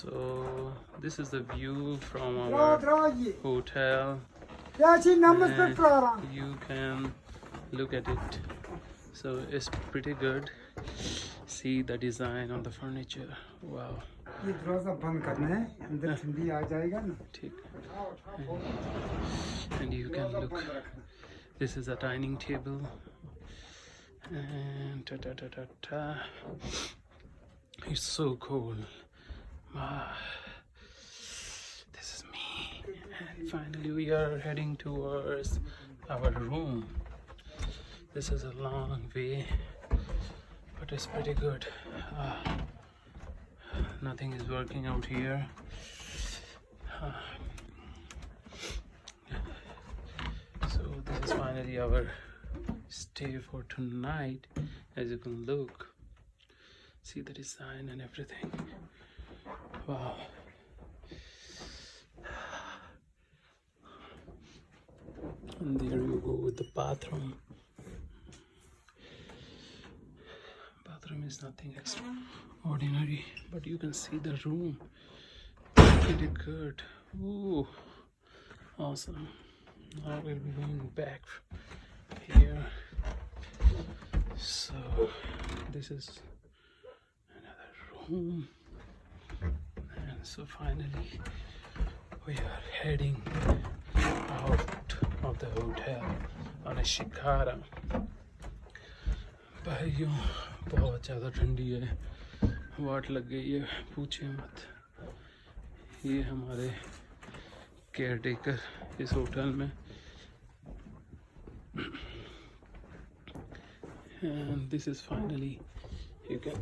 So this is the view from our hotel. And you can look at it. So it's pretty good. See the design on the furniture. Wow. ये दरवाजा बंद करना है, अंदर ठंडी आ जाएगा ना। ठीक. And you can look. This is a dining table. And it's so cool. Ah, this is me. And finally we are heading towards our room. This is a long way, but it's pretty good. Nothing is working out here. So this is finally our stay for tonight. As you can look, see the design and everything. Wow. And there you go with the bathroom. Bathroom is nothing extraordinary, but you can see the room. Pretty good. Ooh, awesome. Now we'll be going back here. So this is another room, and so finally we are heading out of the hotel on a shikara. भाइयों बहुत ज़्यादा ठंडी है, वाट लग गई है, पूछे मत। ये हमारे केयर टेकर इस होटल में। And this is finally, you can